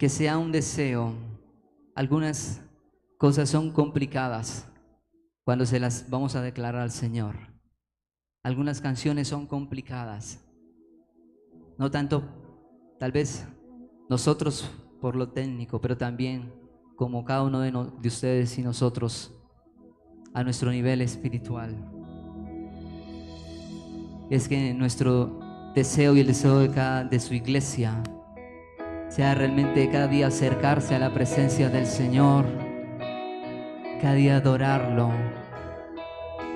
que sea un deseo. Algunas cosas son complicadas cuando se las vamos a declarar al Señor. Algunas canciones son complicadas. No tanto, tal vez, nosotros por lo técnico, pero también como cada uno de ustedes y nosotros a nuestro nivel espiritual. Es que nuestro deseo y el deseo de su iglesia sea realmente cada día acercarse a la presencia del Señor, cada día adorarlo,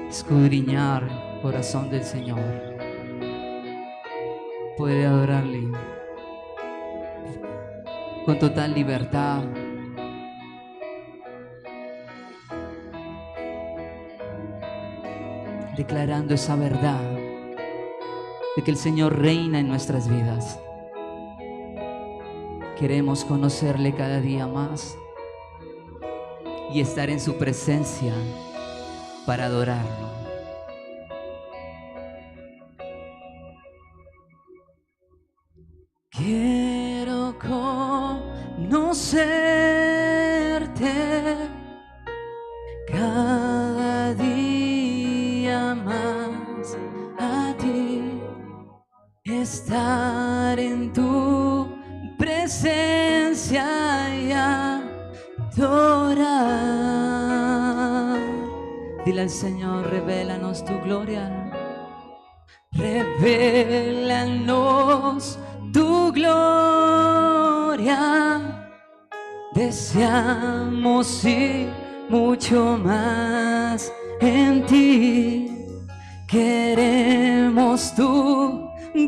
escudriñar el corazón del Señor, poder adorarle con total libertad, declarando esa verdad de que el Señor reina en nuestras vidas. Queremos conocerle cada día más y estar en su presencia para adorarlo. Quiero conocerte cada día más a ti, estar en tu presencia y adorar. Dile al Señor, revélanos tu gloria, revélanos tu gloria. Deseamos ir mucho más en ti. Queremos tu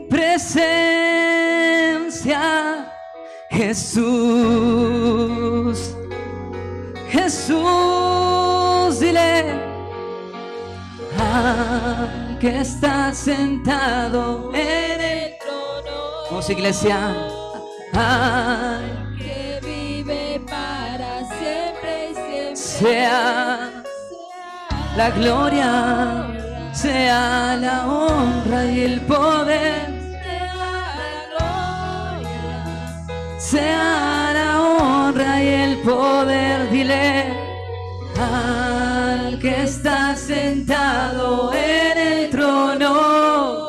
presencia, Jesús. Jesús, dile que estás sentado en el trono. Vamos, iglesia. Que vive para siempre y siempre. Sea la gloria, sea la honra y el poder. Sea la honra y el poder. Dile al que está sentado en el trono,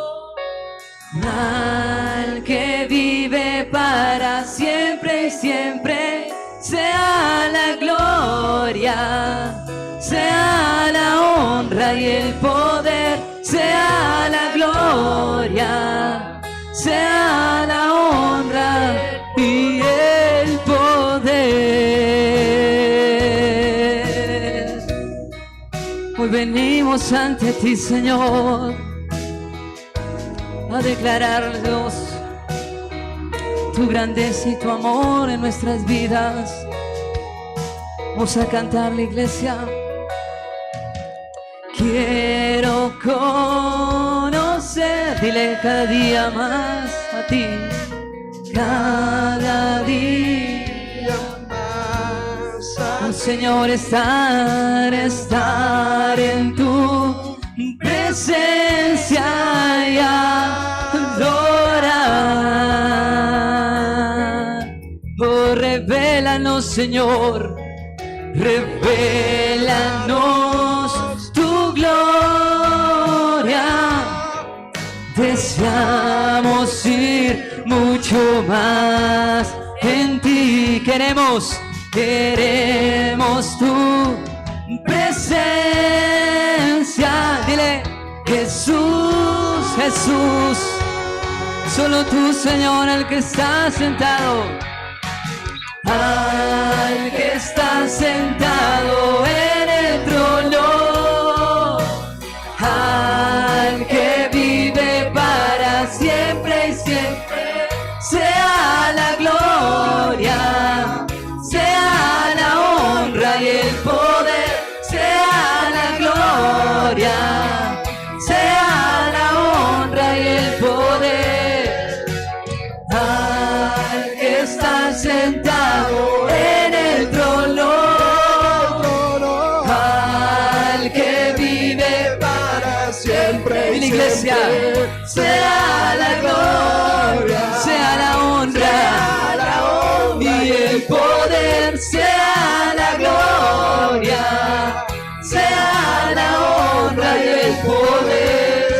al que vive para siempre y siempre. Sea la gloria, sea la honra y el poder. Sea la gloria, sea la honra y el poder. Hoy venimos ante ti, Señor, a declarar, Dios, tu grandeza y tu amor en nuestras vidas. Vamos a cantar, la iglesia. Quiero conocer, dile, cada día más a ti. Cada día más, oh Señor, estar en tu presencia y adorar. Oh, revélanos, Señor, revélanos tu gloria. Deseamos ir mucho más en ti. Queremos tu presencia. Dile, Jesús, Jesús, solo tú, Señor, el que está sentado, al que está sentado en el trono, al que vive para siempre y siempre. Sea la gloria, sea la honra y el poder. Sea la gloria, sea la honra y el poder. Al que está sentado en el trono, al que vive para siempre y la iglesia. Sea la gloria, sea la honra y el sea la gloria, sea la honra y el poder.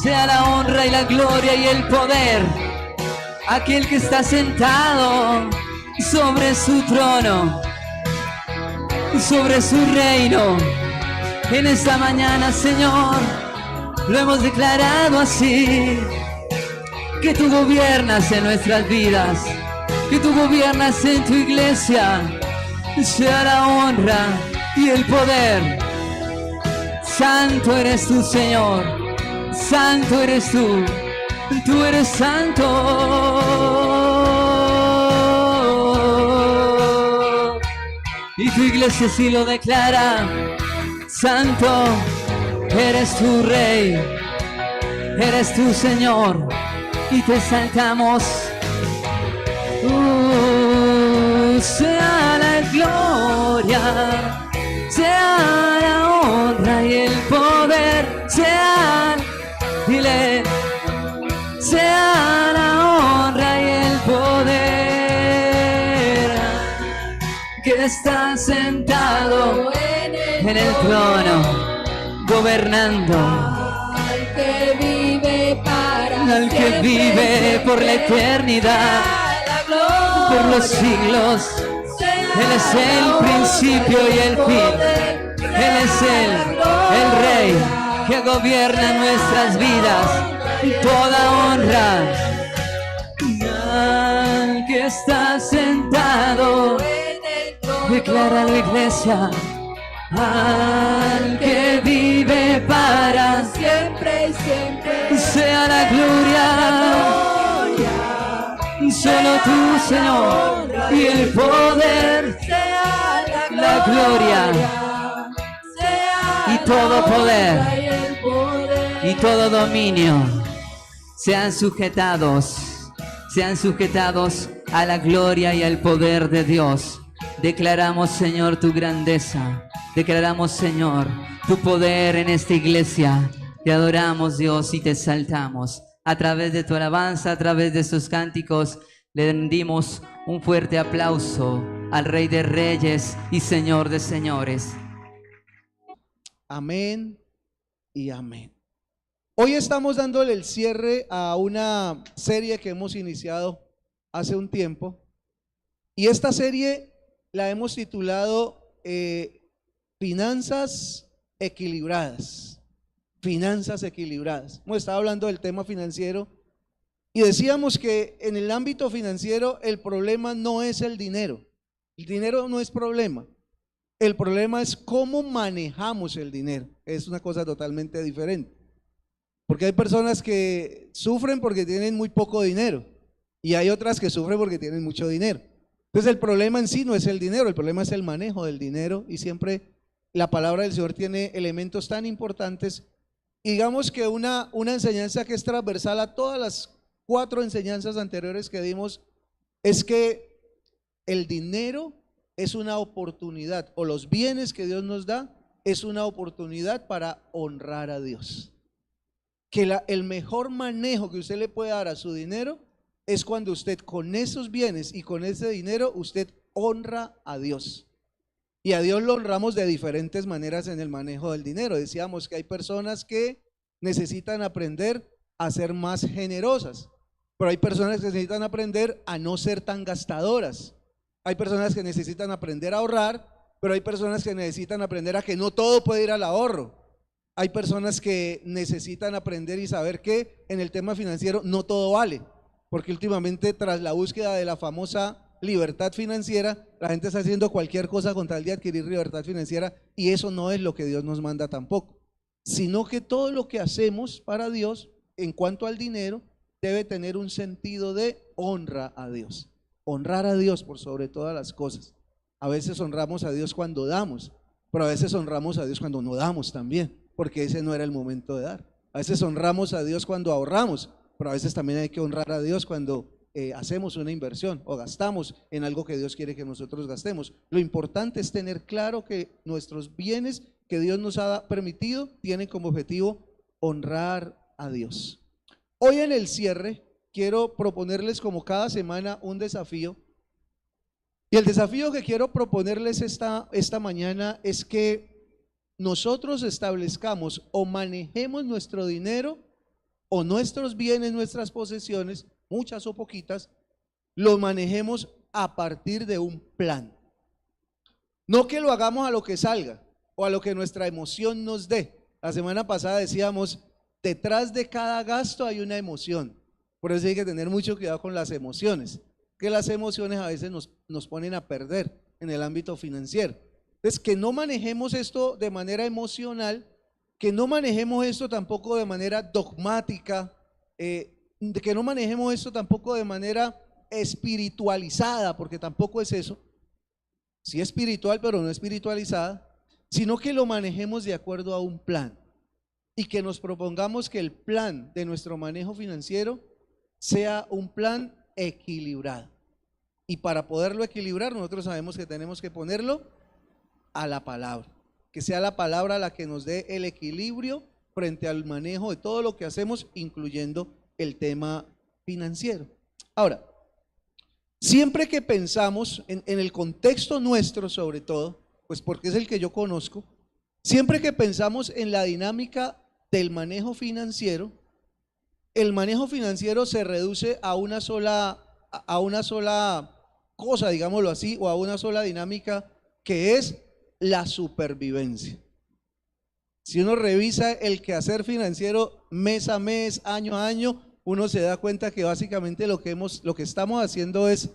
Sea la honra y la gloria y el poder. Aquel que está sentado sobre su trono, sobre su reino. En esta mañana, Señor, lo hemos declarado así, que tú gobiernas en nuestras vidas, que tú gobiernas en tu iglesia. Sea la honra y el poder. Santo eres tú, Señor, santo eres tú eres santo. Y tu iglesia sí lo declara. Santo eres tu Rey, eres tu Señor, y te exaltamos. Sea la gloria, sea la honra y el poder, dile, sea la honra y el poder, que está sentado en el trono, gobernando, al que vive para al que siempre, vive por la eternidad, la gloria, por los siglos. Él es el principio y el fin. Él es el Rey que gobierna nuestras vidas. Toda honra al que está sentado, declara la iglesia, al que vive para siempre y siempre, sea la gloria, solo tú, Señor, y el poder, sea la gloria y todo poder y todo dominio sean sujetados a la gloria y al poder de Dios. Declaramos, Señor, tu grandeza. Declaramos, Señor, tu poder en esta iglesia. Te adoramos, Dios, y te exaltamos. A través de tu alabanza, a través de estos cánticos, le rendimos un fuerte aplauso al Rey de Reyes y Señor de Señores. Amén y amén. Hoy estamos dándole el cierre a una serie que hemos iniciado hace un tiempo, y esta serie la hemos titulado Finanzas Equilibradas. Finanzas equilibradas. Hemos estado hablando del tema financiero y decíamos que en el ámbito financiero el problema no es el dinero. El dinero no es problema. El problema es cómo manejamos el dinero. Es una cosa totalmente diferente. Porque hay personas que sufren porque tienen muy poco dinero y hay otras que sufren porque tienen mucho dinero. Entonces el problema en sí no es el dinero, el problema es el manejo del dinero, y siempre la palabra del Señor tiene elementos tan importantes. Y digamos que una enseñanza que es transversal a todas las 4 enseñanzas anteriores que dimos es que el dinero es una oportunidad, o los bienes que Dios nos da es una oportunidad para honrar a Dios. Que el mejor manejo que usted le puede dar a su dinero es cuando usted con esos bienes y con ese dinero usted honra a Dios. Y a Dios lo honramos de diferentes maneras en el manejo del dinero. Decíamos que hay personas que necesitan aprender a ser más generosas, pero hay personas que necesitan aprender a no ser tan gastadoras. Hay personas que necesitan aprender a ahorrar, pero hay personas que necesitan aprender a que no todo puede ir al ahorro. Hay personas que necesitan aprender y saber que en el tema financiero no todo vale, porque últimamente, tras la búsqueda de la famosa libertad financiera, la gente está haciendo cualquier cosa con tal de adquirir libertad financiera, y eso no es lo que Dios nos manda tampoco, sino que todo lo que hacemos para Dios en cuanto al dinero debe tener un sentido de honra a Dios, honrar a Dios por sobre todas las cosas. A veces honramos a Dios cuando damos, pero a veces honramos a Dios cuando no damos también, porque ese no era el momento de dar. A veces honramos a Dios cuando ahorramos, pero a veces también hay que honrar a Dios cuando hacemos una inversión o gastamos en algo que Dios quiere que nosotros gastemos. Lo importante es tener claro que nuestros bienes que Dios nos ha permitido tienen como objetivo honrar a Dios. Hoy en el cierre quiero proponerles, como cada semana, un desafío Y el desafío que quiero proponerles esta mañana es que nosotros establezcamos o manejemos nuestro dinero o nuestros bienes, nuestras posesiones, muchas o poquitas, los manejemos a partir de un plan. No que lo hagamos a lo que salga o a lo que nuestra emoción nos dé. La semana pasada decíamos, detrás de cada gasto hay una emoción. Por eso hay que tener mucho cuidado con las emociones, que las emociones a veces nos ponen a perder en el ámbito financiero. Entonces, que no manejemos esto de manera emocional, que no manejemos esto tampoco de manera dogmática, que no manejemos esto tampoco de manera espiritualizada, porque tampoco es eso, sí espiritual pero no espiritualizada, sino que lo manejemos de acuerdo a un plan y que nos propongamos que el plan de nuestro manejo financiero sea un plan equilibrado. Y para poderlo equilibrar, nosotros sabemos que tenemos que ponerlo a la palabra, que sea la palabra la que nos dé el equilibrio frente al manejo de todo lo que hacemos, incluyendo el tema financiero. Ahora, siempre que pensamos en el contexto nuestro, sobre todo, pues porque es el que yo conozco, siempre que pensamos en la dinámica del manejo financiero, el manejo financiero se reduce a una sola cosa, digámoslo así, o a una sola dinámica, que es la supervivencia. Si uno revisa el quehacer financiero mes a mes, año a año, uno se da cuenta que básicamente lo que estamos haciendo es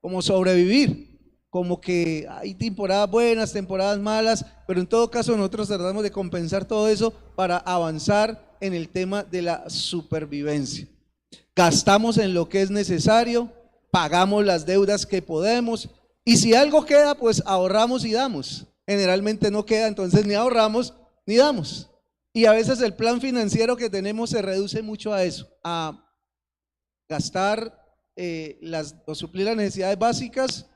como sobrevivir, como que hay temporadas buenas, temporadas malas, pero en todo caso nosotros tratamos de compensar todo eso para avanzar en el tema de la supervivencia. Gastamos en lo que es necesario, pagamos las deudas que podemos, y si algo queda, pues ahorramos y damos. Generalmente no queda, entonces ni ahorramos ni damos. Y a veces el plan financiero que tenemos se reduce mucho a eso, a gastar, o suplir las necesidades básicas,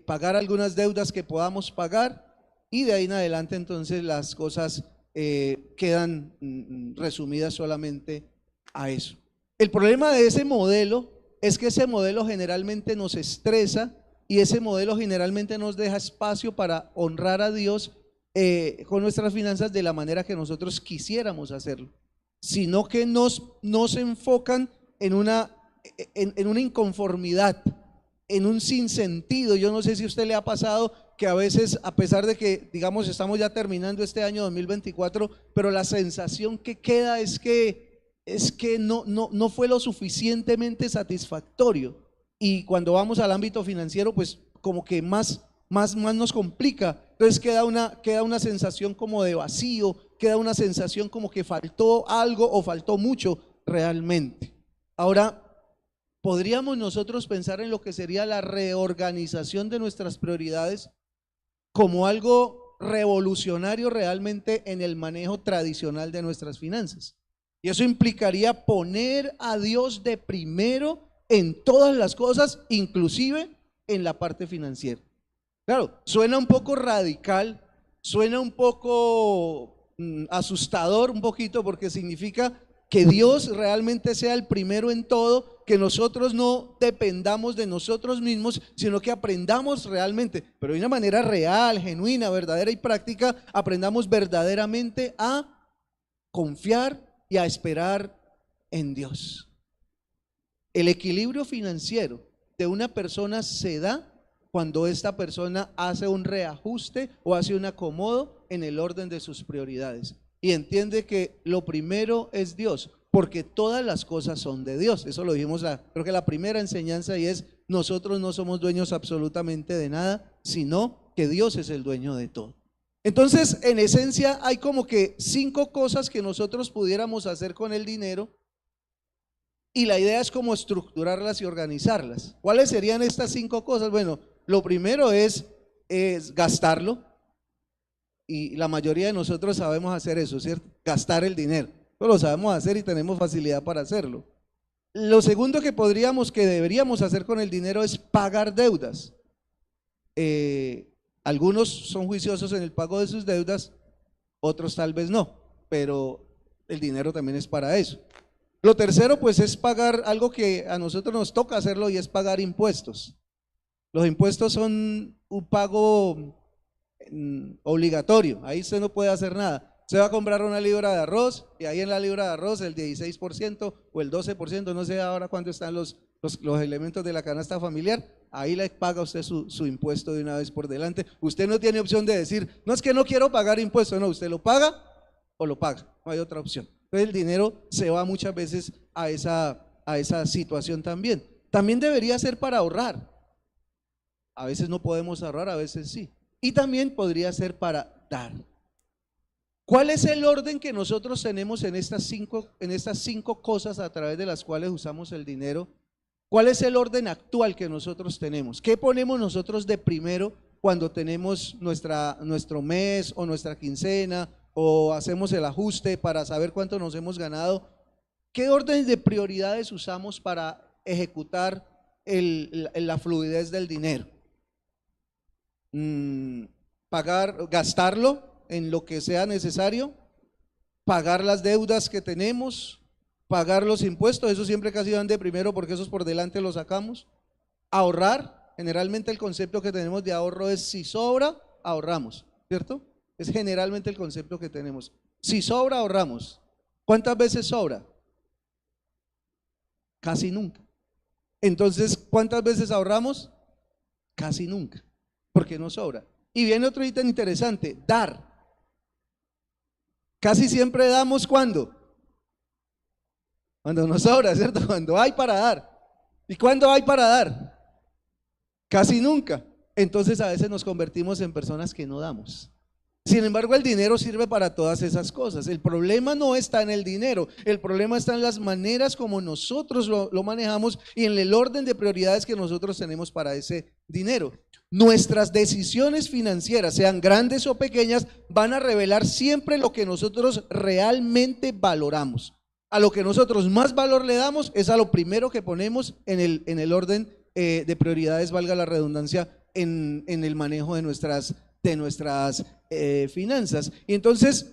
pagar algunas deudas que podamos pagar, y de ahí en adelante entonces las cosas quedan resumidas solamente a eso. El problema de ese modelo es que ese modelo generalmente nos estresa, y ese modelo generalmente nos deja espacio para honrar a Dios con nuestras finanzas de la manera que nosotros quisiéramos hacerlo, sino que nos enfocan en una inconformidad, en un sinsentido. Yo no sé si a usted le ha pasado que a veces, a pesar de que, digamos, estamos ya terminando este año 2024, pero la sensación que queda es que no fue lo suficientemente satisfactorio. Y cuando vamos al ámbito financiero, pues como que más nos complica. Entonces queda una sensación como de vacío, queda una sensación como que faltó algo o faltó mucho realmente. Ahora, podríamos nosotros pensar en lo que sería la reorganización de nuestras prioridades como algo revolucionario realmente en el manejo tradicional de nuestras finanzas. Y eso implicaría poner a Dios de primero en todas las cosas, inclusive en la parte financiera. Claro, suena un poco radical, suena un poco asustador un poquito, porque significa que Dios realmente sea el primero en todo, que nosotros no dependamos de nosotros mismos, sino que aprendamos realmente, pero de una manera real, genuina, verdadera y práctica, aprendamos verdaderamente a confiar y a esperar en Dios. El equilibrio financiero de una persona se da cuando esta persona hace un reajuste o hace un acomodo en el orden de sus prioridades y entiende que lo primero es Dios, porque todas las cosas son de Dios. Eso lo dijimos creo que la primera enseñanza, y es: nosotros no somos dueños absolutamente de nada, sino que Dios es el dueño de todo. Entonces, en esencia, hay como que 5 cosas que nosotros pudiéramos hacer con el dinero, y la idea es cómo estructurarlas y organizarlas. ¿Cuáles serían estas 5 cosas? Bueno, lo primero es gastarlo, y la mayoría de nosotros sabemos hacer eso, ¿cierto? Gastar el dinero, eso lo sabemos hacer y tenemos facilidad para hacerlo. Lo segundo que deberíamos hacer con el dinero es pagar deudas. Algunos son juiciosos en el pago de sus deudas, otros tal vez no, pero el dinero también es para eso. Lo tercero, pues, es pagar algo que a nosotros nos toca hacerlo, y es pagar impuestos. Los impuestos son un pago obligatorio, ahí usted no puede hacer nada. Usted va a comprar una libra de arroz y ahí en la libra de arroz el 16% o el 12%, no sé ahora cuánto están los elementos de la canasta familiar, ahí le paga usted su impuesto de una vez por delante. Usted no tiene opción de decir, no es que no quiero pagar impuestos, no, usted lo paga o lo paga, no hay otra opción. Entonces el dinero se va muchas veces a esa situación también. También debería ser para ahorrar. A veces no podemos ahorrar, a veces sí. Y también podría ser para dar. ¿Cuál es el orden que nosotros tenemos en estas cinco cosas a través de las cuales usamos el dinero? ¿Cuál es el orden actual que nosotros tenemos? ¿Qué ponemos nosotros de primero cuando tenemos nuestro mes o nuestra quincena o hacemos el ajuste para saber cuánto nos hemos ganado? ¿Qué orden de prioridades usamos para ejecutar la fluidez del dinero? Gastarlo en lo que sea necesario, pagar las deudas que tenemos, pagar los impuestos, eso siempre casi van de primero porque esos por delante los sacamos. Ahorrar, generalmente el concepto que tenemos de ahorro es si sobra, ahorramos, ¿cierto? Es generalmente el concepto que tenemos. Si sobra, ahorramos. ¿Cuántas veces sobra? Casi nunca. Entonces, ¿cuántas veces ahorramos? Casi nunca, porque no sobra. Y viene otro ítem interesante, dar. Casi siempre damos cuando nos sobra, ¿cierto? Cuando hay para dar. ¿Y cuándo hay para dar? Casi nunca. Entonces a veces nos convertimos en personas que no damos. Sin embargo, el dinero sirve para todas esas cosas. El problema no está en el dinero, el problema está en las maneras como nosotros lo manejamos y en el orden de prioridades que nosotros tenemos para ese dinero. Nuestras decisiones financieras, sean grandes o pequeñas, van a revelar siempre lo que nosotros realmente valoramos. A lo que nosotros más valor le damos es a lo primero que ponemos en el orden de prioridades, valga la redundancia, en el manejo de nuestras finanzas. Y entonces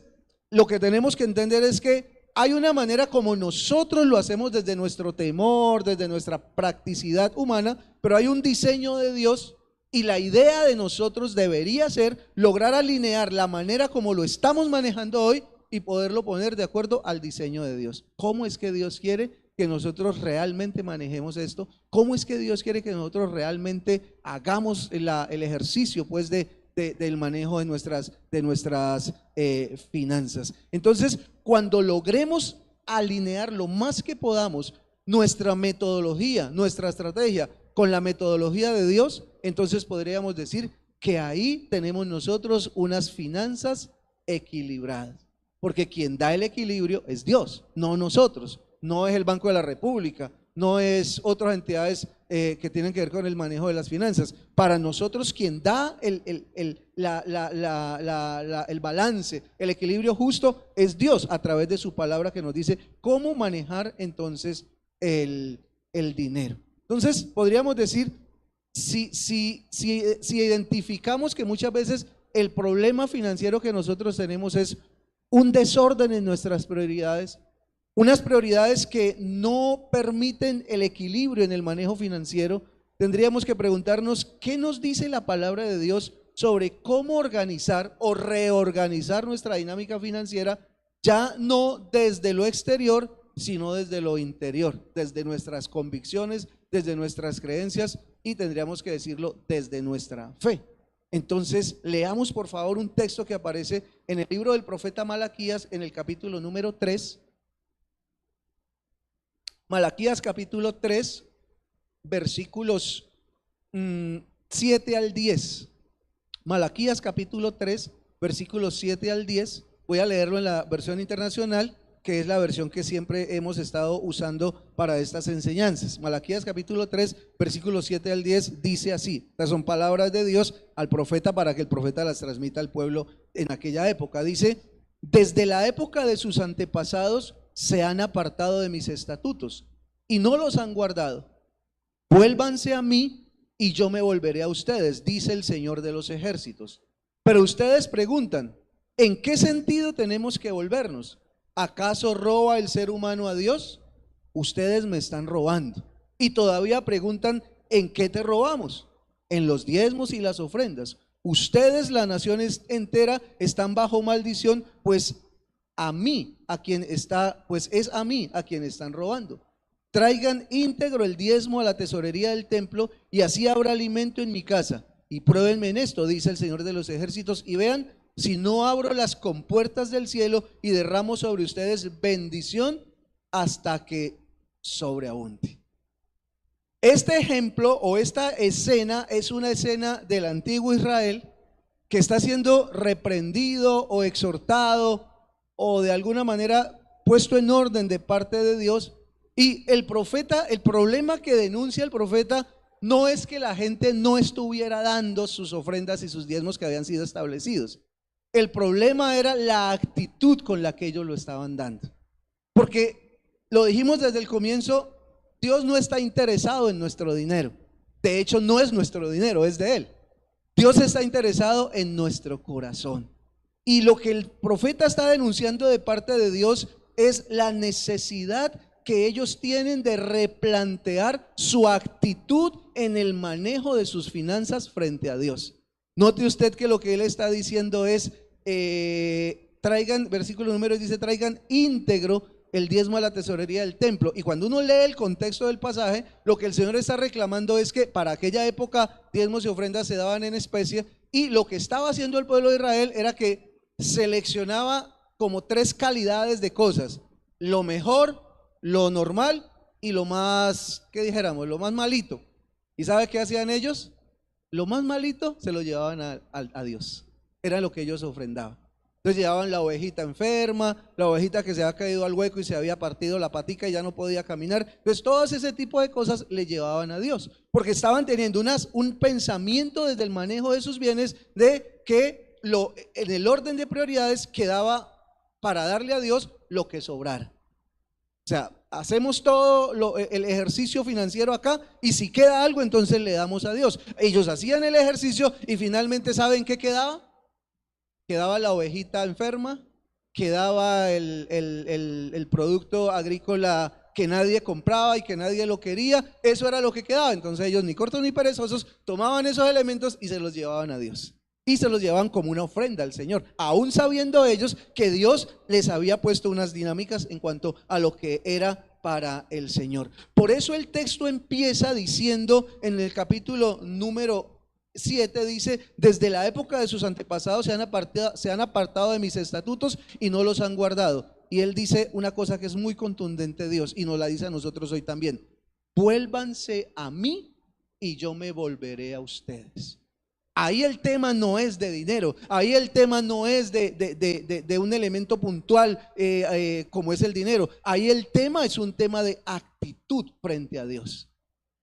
lo que tenemos que entender es que hay una manera como nosotros lo hacemos desde nuestro temor, desde nuestra practicidad humana, pero hay un diseño de Dios y la idea de nosotros debería ser lograr alinear la manera como lo estamos manejando hoy y poderlo poner de acuerdo al diseño de Dios. ¿Cómo es que Dios quiere que nosotros realmente manejemos esto? ¿Cómo es que Dios quiere que nosotros realmente hagamos el ejercicio pues del manejo de nuestras finanzas? Entonces, cuando logremos alinear lo más que podamos nuestra metodología, nuestra estrategia con la metodología de Dios, entonces podríamos decir que ahí tenemos nosotros unas finanzas equilibradas, porque quien da el equilibrio es Dios, no nosotros, no es el Banco de la República, no es otras entidades que tienen que ver con el manejo de las finanzas. Para nosotros quien da el balance, el equilibrio justo es Dios a través de su palabra que nos dice cómo manejar entonces el dinero. Entonces podríamos decir, si identificamos que muchas veces el problema financiero que nosotros tenemos es un desorden en nuestras prioridades, unas prioridades que no permiten el equilibrio en el manejo financiero, tendríamos que preguntarnos qué nos dice la palabra de Dios sobre cómo organizar o reorganizar nuestra dinámica financiera, ya no desde lo exterior, sino desde lo interior, desde nuestras convicciones, desde nuestras creencias y tendríamos que decirlo desde nuestra fe. Entonces leamos por favor un texto que aparece en el libro del profeta Malaquías en el capítulo número 3. Malaquías capítulo 3, versículos 7 al 10. Malaquías capítulo 3, versículos 7 al 10. Voy a leerlo en la versión internacional, que es la versión que siempre hemos estado usando para estas enseñanzas. Malaquías capítulo 3, versículos 7 al 10 dice así. Estas son palabras de Dios al profeta para que el profeta las transmita al pueblo en aquella época. Dice: desde la época de sus antepasados se han apartado de mis estatutos y no los han guardado. Vuélvanse a mí y yo me volveré a ustedes, dice el Señor de los ejércitos. Pero ustedes preguntan, ¿en qué sentido tenemos que volvernos? ¿Acaso roba el ser humano a Dios? Ustedes me están robando. Y todavía preguntan, ¿en qué te robamos? en los diezmos y las ofrendas. Ustedes, la nación entera, están bajo maldición, pues a mí, a quien está, pues es a mí a quien están robando. Traigan íntegro el diezmo a la tesorería del templo, y así habrá alimento en mi casa. Y pruébenme en esto, dice el Señor de los ejércitos, y vean si no abro las compuertas del cielo y derramo sobre ustedes bendición hasta que sobreabunde. Este ejemplo o esta escena es una escena del antiguo Israel que está siendo reprendido o exhortado o de alguna manera puesto en orden de parte de Dios. Y el profeta, el problema que denuncia el profeta no es que la gente no estuviera dando sus ofrendas y sus diezmos que habían sido establecidos. El problema era la actitud con la que ellos lo estaban dando. Porque lo dijimos desde el comienzo, Dios no está interesado en nuestro dinero. De hecho, no es nuestro dinero, es de Él. Dios está interesado en nuestro corazón. Y lo que el profeta está denunciando de parte de Dios es la necesidad que ellos tienen de replantear su actitud en el manejo de sus finanzas frente a Dios. Note usted que lo que él está diciendo es, traigan, versículo número dice, traigan íntegro el diezmo a la tesorería del templo. Y cuando uno lee el contexto del pasaje, lo que el Señor está reclamando es que para aquella época diezmos y ofrendas se daban en especie, y lo que estaba haciendo el pueblo de Israel era que seleccionaba como tres calidades de cosas: lo mejor, lo normal y lo más, ¿qué dijéramos? Lo más malito. ¿Y sabe qué hacían ellos? Lo más malito se lo llevaban a Dios. Era lo que ellos ofrendaban. Entonces llevaban la ovejita enferma, la ovejita que se había caído al hueco y se había partido la patica y ya no podía caminar. Entonces todos ese tipo de cosas le llevaban a Dios, porque estaban teniendo un pensamiento desde el manejo de sus bienes de que en el orden de prioridades quedaba para darle a Dios lo que sobrara. O sea, hacemos todo el ejercicio financiero acá, y si queda algo entonces le damos a Dios. Ellos hacían el ejercicio y finalmente ¿saben qué quedaba? Quedaba la ovejita enferma, quedaba el producto agrícola que nadie compraba y que nadie lo quería. Eso era lo que quedaba. Entonces ellos, ni cortos ni perezosos, tomaban esos elementos y se los llevaban a Dios. Y se los llevaban como una ofrenda al Señor, aún sabiendo ellos que Dios les había puesto unas dinámicas en cuanto a lo que era para el Señor. Por eso el texto empieza diciendo en el capítulo número 7, dice: desde la época de sus antepasados se han apartado de mis estatutos y no los han guardado. Y él dice una cosa que es muy contundente, Dios, y nos la dice a nosotros hoy también: vuélvanse a mí y yo me volveré a ustedes. Ahí el tema no es de dinero, ahí el tema no es de un elemento puntual como es el dinero. Ahí el tema es un tema de actitud frente a Dios.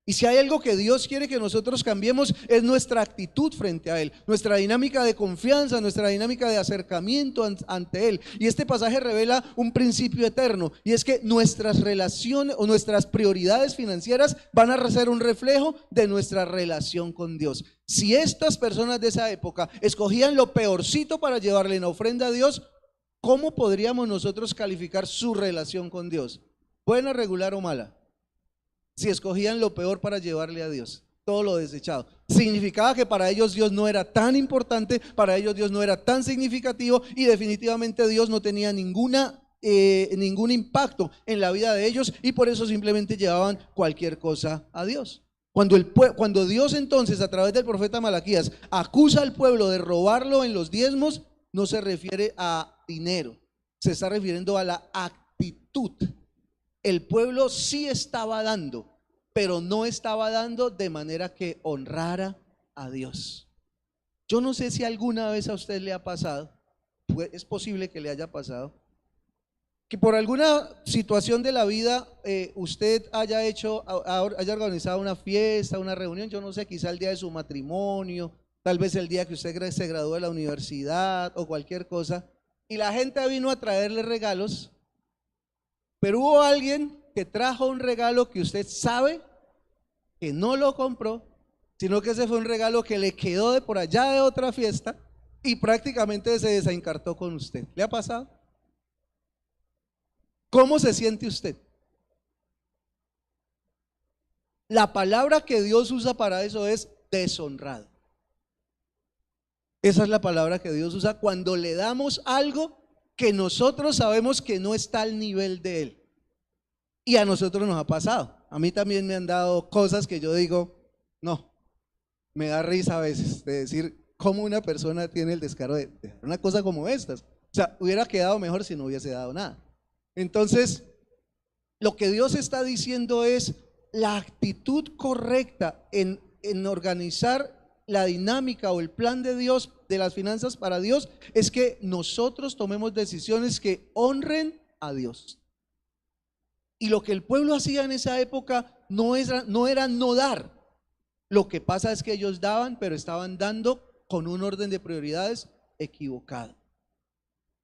Y si hay algo que Dios quiere que nosotros cambiemos, es nuestra actitud frente a Él, nuestra dinámica de confianza, nuestra dinámica de acercamiento ante Él. Y este pasaje revela un principio eterno, y es que nuestras relaciones o nuestras prioridades financieras van a ser un reflejo de nuestra relación con Dios. Si estas personas de esa época escogían lo peorcito para llevarle en ofrenda a Dios, ¿cómo podríamos nosotros calificar su relación con Dios? ¿Buena, regular o mala? Si escogían lo peor para llevarle a Dios, todo lo desechado, significaba que para ellos Dios no era tan importante, para ellos Dios no era tan significativo, y definitivamente Dios no tenía ningún impacto en la vida de ellos, y por eso simplemente llevaban cualquier cosa a Dios. Cuando Dios entonces a través del profeta Malaquías acusa al pueblo de robarlo en los diezmos, no se refiere a dinero, se está refiriendo a la actitud. El pueblo sí estaba dando, pero no estaba dando de manera que honrara a Dios. Yo no sé si alguna vez a usted le ha pasado, es posible que le haya pasado, que por alguna situación de la vida usted haya organizado una fiesta, una reunión, yo no sé, quizá el día de su matrimonio, tal vez el día que usted se graduó de la universidad o cualquier cosa, y la gente vino a traerle regalos. Pero hubo alguien que trajo un regalo que usted sabe que no lo compró, sino que ese fue un regalo que le quedó de por allá de otra fiesta y prácticamente se desencartó con usted. ¿Le ha pasado? ¿Cómo se siente usted? La palabra que Dios usa para eso es deshonrado. Esa es la palabra que Dios usa cuando le damos algo que nosotros sabemos que no está al nivel de Él. Y a nosotros nos ha pasado. A mí también me han dado cosas que yo digo, no, me da risa a veces de decir cómo una persona tiene el descaro de dar una cosa como estas. O sea, hubiera quedado mejor si no hubiese dado nada. Entonces, lo que Dios está diciendo es la actitud correcta en organizar la dinámica o el plan de Dios, de las finanzas para Dios, es que nosotros tomemos decisiones que honren a Dios. Y lo que el pueblo hacía en esa época no era no dar. Lo que pasa es que ellos daban, pero estaban dando con un orden de prioridades equivocado.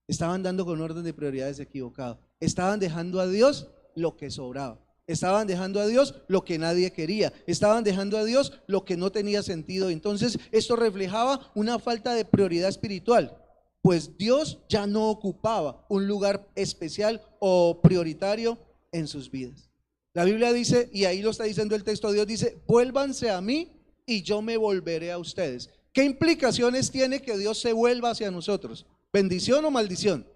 Estaban dando con un orden de prioridades equivocado. Estaban dejando a Dios lo que sobraba. Estaban dejando a Dios lo que nadie quería. Estaban dejando a Dios lo que no tenía sentido. Entonces esto reflejaba una falta de prioridad espiritual, pues Dios ya no ocupaba un lugar especial o prioritario en sus vidas. La Biblia dice, y ahí lo está diciendo el texto, Dios dice, vuélvanse a mí y yo me volveré a ustedes. ¿Qué implicaciones tiene que Dios se vuelva hacia nosotros? ¿Bendición o maldición?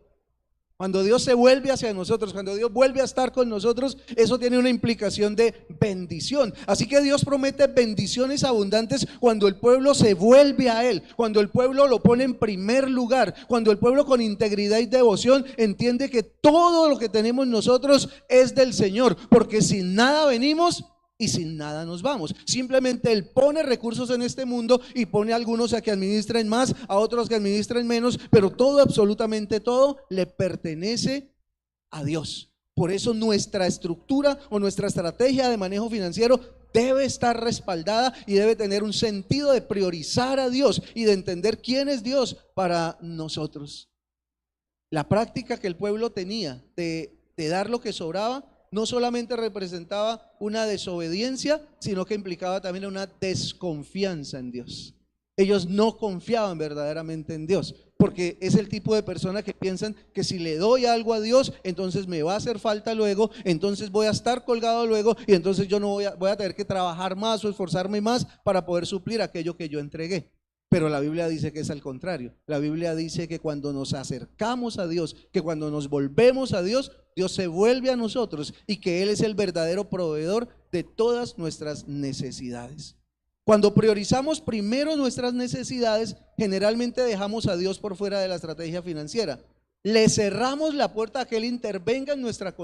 Cuando Dios se vuelve hacia nosotros, cuando Dios vuelve a estar con nosotros, eso tiene una implicación de bendición. Así que Dios promete bendiciones abundantes cuando el pueblo se vuelve a Él, cuando el pueblo lo pone en primer lugar, cuando el pueblo con integridad y devoción entiende que todo lo que tenemos nosotros es del Señor, porque sin nada venimos y sin nada nos vamos. Simplemente Él pone recursos en este mundo y pone a algunos a que administren más, a otros que administren menos, pero todo, absolutamente todo, le pertenece a Dios. Por eso nuestra estructura o nuestra estrategia de manejo financiero debe estar respaldada y debe tener un sentido de priorizar a Dios y de entender quién es Dios para nosotros. La práctica que el pueblo tenía de dar lo que sobraba no solamente representaba una desobediencia, sino que implicaba también una desconfianza en Dios. Ellos no confiaban verdaderamente en Dios, porque es el tipo de persona que piensan que si le doy algo a Dios, entonces me va a hacer falta luego, entonces voy a estar colgado luego y entonces yo no voy a tener que trabajar más o esforzarme más para poder suplir aquello que yo entregué. Pero la Biblia dice que es al contrario. La Biblia dice que cuando nos acercamos a Dios, que cuando nos volvemos a Dios, Dios se vuelve a nosotros y que Él es el verdadero proveedor de todas nuestras necesidades. Cuando priorizamos primero nuestras necesidades, generalmente dejamos a Dios por fuera de la estrategia financiera. Le cerramos la puerta a que Él intervenga en nuestra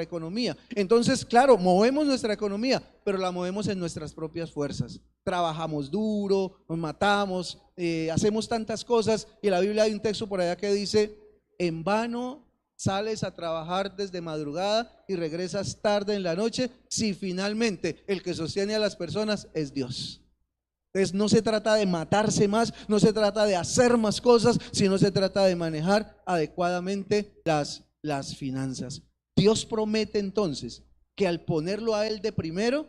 economía. Entonces, claro, movemos nuestra economía, pero la movemos en nuestras propias fuerzas. Trabajamos duro, nos matamos, hacemos tantas cosas. Y en la Biblia hay un texto por allá que dice, en vano sales a trabajar desde madrugada y regresas tarde en la noche, si finalmente el que sostiene a las personas es Dios. Entonces no se trata de matarse más, no se trata de hacer más cosas, sino se trata de manejar adecuadamente las finanzas. Dios promete entonces que al ponerlo a Él de primero,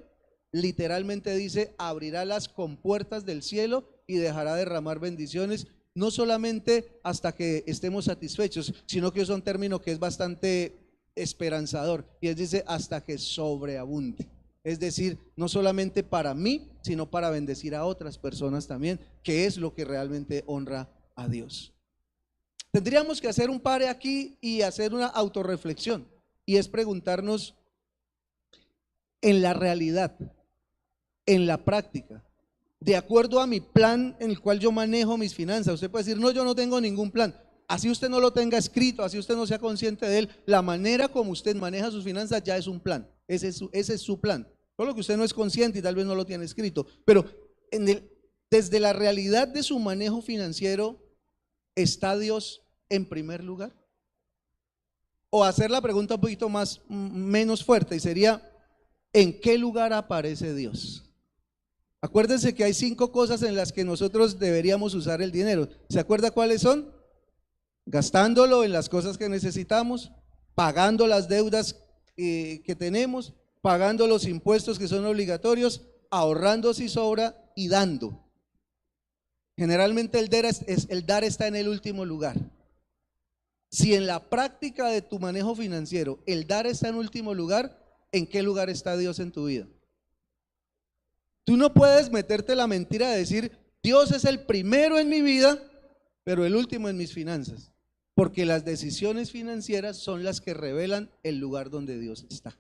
literalmente dice, abrirá las compuertas del cielo y dejará derramar bendiciones, no solamente hasta que estemos satisfechos, sino que es un término que es bastante esperanzador, y Él dice hasta que sobreabunde. Es decir, no solamente para mí, sino para bendecir a otras personas también, que es lo que realmente honra a Dios. Tendríamos que hacer un pare aquí y hacer una autorreflexión, y es preguntarnos, en la realidad, en la práctica, de acuerdo a mi plan en el cual yo manejo mis finanzas. Usted puede decir, no, yo no tengo ningún plan. Así usted no lo tenga escrito, así usted no sea consciente de él, la manera como usted maneja sus finanzas ya es un plan. Ese es su plan. Solo que usted no es consciente y tal vez no lo tiene escrito. Pero desde la realidad de su manejo financiero, ¿está Dios en primer lugar? O hacer la pregunta un poquito menos fuerte, y sería, ¿en qué lugar aparece Dios? Acuérdense que hay 5 cosas en las que nosotros deberíamos usar el dinero. ¿Se acuerda cuáles son? Gastándolo en las cosas que necesitamos, pagando las deudas que tenemos, pagando los impuestos que son obligatorios, ahorrando si sobra y dando. Generalmente el dar está en el último lugar. Si en la práctica de tu manejo financiero el dar está en último lugar, ¿en qué lugar está Dios en tu vida? Tú no puedes meterte la mentira de decir, Dios es el primero en mi vida, pero el último en mis finanzas. Porque las decisiones financieras son las que revelan el lugar donde Dios está.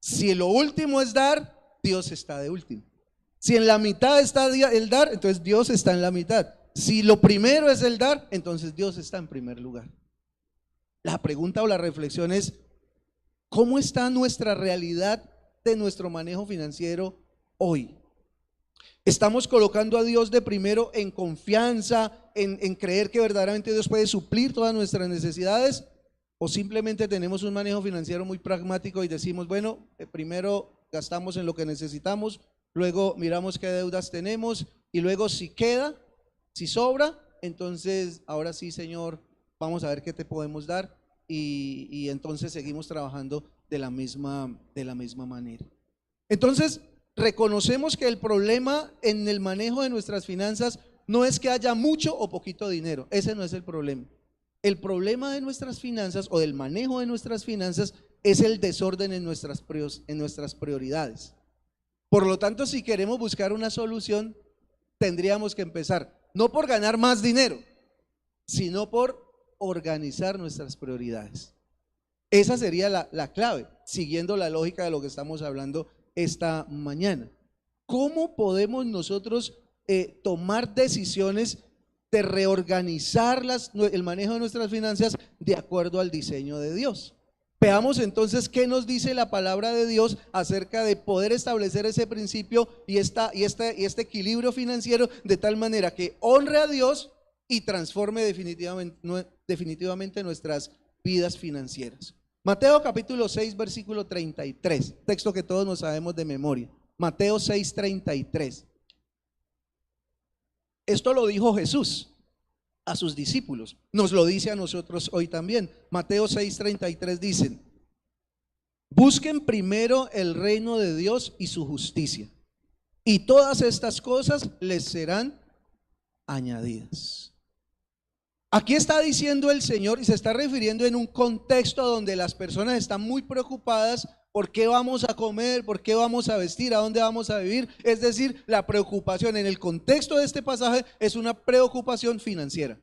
Si lo último es dar, Dios está de último. Si en la mitad está el dar, entonces Dios está en la mitad. Si lo primero es el dar, entonces Dios está en primer lugar. La pregunta o la reflexión es, ¿cómo está nuestra realidad de nuestro manejo financiero hoy? ¿Estamos colocando a Dios de primero en confianza, en creer que verdaderamente Dios puede suplir todas nuestras necesidades? ¿O simplemente tenemos un manejo financiero muy pragmático y decimos, bueno, primero gastamos en lo que necesitamos, luego miramos qué deudas tenemos y luego si queda, si sobra, entonces ahora sí, Señor, vamos a ver qué te podemos dar y entonces seguimos trabajando de la misma manera? Entonces, reconocemos que el problema en el manejo de nuestras finanzas no es que haya mucho o poquito dinero, ese no es el problema. El problema de nuestras finanzas o del manejo de nuestras finanzas es el desorden en nuestras prioridades. Por lo tanto, si queremos buscar una solución, tendríamos que empezar no por ganar más dinero, sino por organizar nuestras prioridades. Esa sería la clave, siguiendo la lógica de lo que estamos hablando esta mañana. ¿Cómo podemos nosotros tomar decisiones de reorganizar el manejo de nuestras finanzas de acuerdo al diseño de Dios? Veamos entonces qué nos dice la palabra de Dios acerca de poder establecer ese principio y este equilibrio financiero de tal manera que honre a Dios y transforme definitivamente nuestras vidas financieras. Mateo capítulo 6 versículo 33, texto que todos nos sabemos de memoria. Mateo 6:33. Esto lo dijo Jesús a sus discípulos, nos lo dice a nosotros hoy también. Mateo 6:33 dice: busquen primero el reino de Dios y su justicia, y todas estas cosas les serán añadidas. Aquí está diciendo el Señor y se está refiriendo en un contexto donde las personas están muy preocupadas por qué vamos a comer, por qué vamos a vestir, a dónde vamos a vivir. Es decir, la preocupación en el contexto de este pasaje es una preocupación financiera.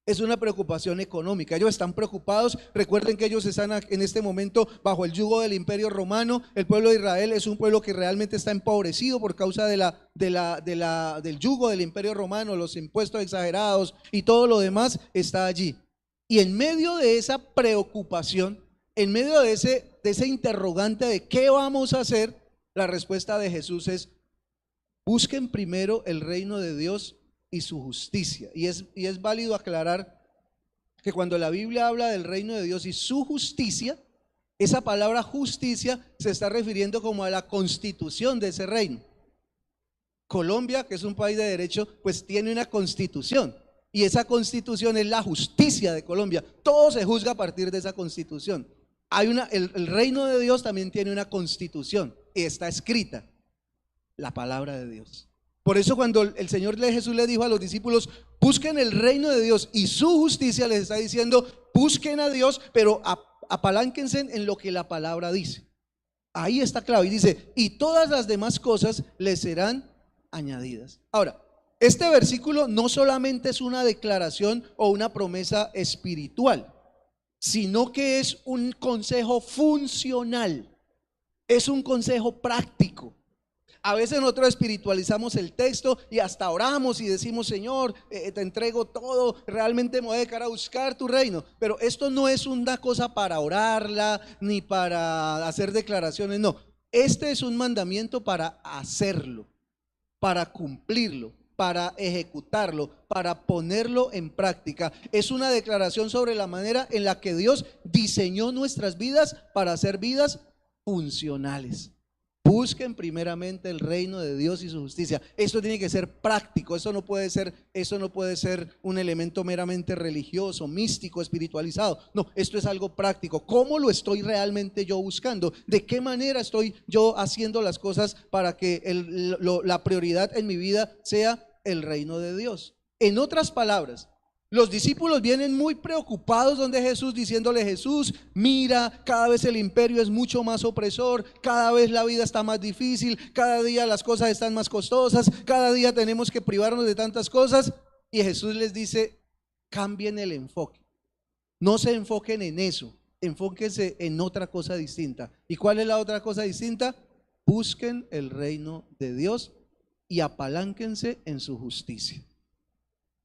Es una preocupación económica. Ellos están preocupados. Recuerden que ellos están en este momento bajo el yugo del Imperio Romano. El pueblo de Israel es un pueblo que realmente está empobrecido por causa del yugo del Imperio Romano, los impuestos exagerados y todo lo demás está allí. Y en medio de esa preocupación, en medio de ese interrogante de qué vamos a hacer, la respuesta de Jesús es: busquen primero el reino de Dios y su justicia. Y es válido aclarar que cuando la Biblia habla del reino de Dios y su justicia, esa palabra justicia se está refiriendo como a la constitución de ese reino. Colombia, que es un país de derecho, pues tiene una constitución, y esa constitución es la justicia de Colombia. Todo se juzga a partir de esa constitución. El reino de Dios también tiene una constitución y está escrita, la palabra de Dios. Por eso cuando el Señor Jesús le dijo a los discípulos: busquen el reino de Dios y su justicia, les está diciendo: busquen a Dios, pero apalánquense en lo que la palabra dice. Ahí está clave, y dice: y todas las demás cosas les serán añadidas. Ahora, este versículo no solamente es una declaración o una promesa espiritual, sino que es un consejo funcional, es un consejo práctico. A veces nosotros espiritualizamos el texto y hasta oramos y decimos: Señor, te entrego todo, realmente me voy a dedicar a buscar tu reino. Pero esto no es una cosa para orarla ni para hacer declaraciones, no. Este es un mandamiento para hacerlo, para cumplirlo, para ejecutarlo, para ponerlo en práctica. Es una declaración sobre la manera en la que Dios diseñó nuestras vidas para ser vidas funcionales. Busquen primeramente el reino de Dios y su justicia. Esto tiene que ser práctico. Eso no puede ser un elemento meramente religioso, místico, espiritualizado. No, esto es algo práctico. ¿Cómo lo estoy realmente yo buscando? ¿De qué manera estoy yo haciendo las cosas para que la prioridad en mi vida sea el reino de Dios? En otras palabras, Los discípulos vienen muy preocupados donde Jesús, diciéndole: Jesús, mira, cada vez el imperio es mucho más opresor, cada vez la vida está más difícil, cada día las cosas están más costosas, cada día tenemos que privarnos de tantas cosas. Y Jesús les dice: cambien el enfoque, no se enfoquen en eso, enfóquense en otra cosa distinta. ¿Y cuál es la otra cosa distinta? Busquen el reino de Dios y apalánquense en su justicia.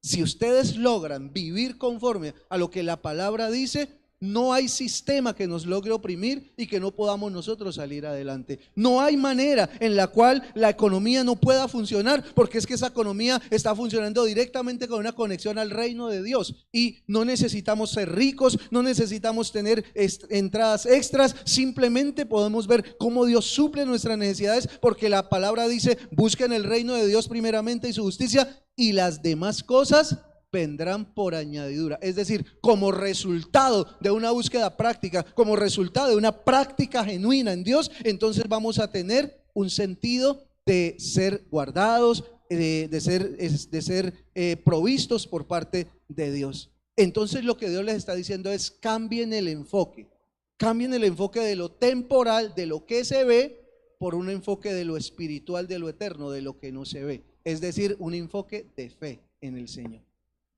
Si ustedes logran vivir conforme a lo que la palabra dice, no hay sistema que nos logre oprimir y que no podamos nosotros salir adelante. No hay manera en la cual la economía no pueda funcionar, porque es que esa economía está funcionando directamente con una conexión al reino de Dios. Y no necesitamos ser ricos, no necesitamos tener entradas extras, simplemente podemos ver cómo Dios suple nuestras necesidades, porque la palabra dice: busquen el reino de Dios primeramente y su justicia, y las demás cosas vendrán por añadidura. Es decir, como resultado de una búsqueda práctica, como resultado de una práctica genuina en Dios, entonces vamos a tener un sentido de ser guardados, de ser provistos por parte de Dios. Entonces lo que Dios les está diciendo es: cambien el enfoque de lo temporal, de lo que se ve, por un enfoque de lo espiritual, de lo eterno, de lo que no se ve. Es decir, un enfoque de fe en el Señor.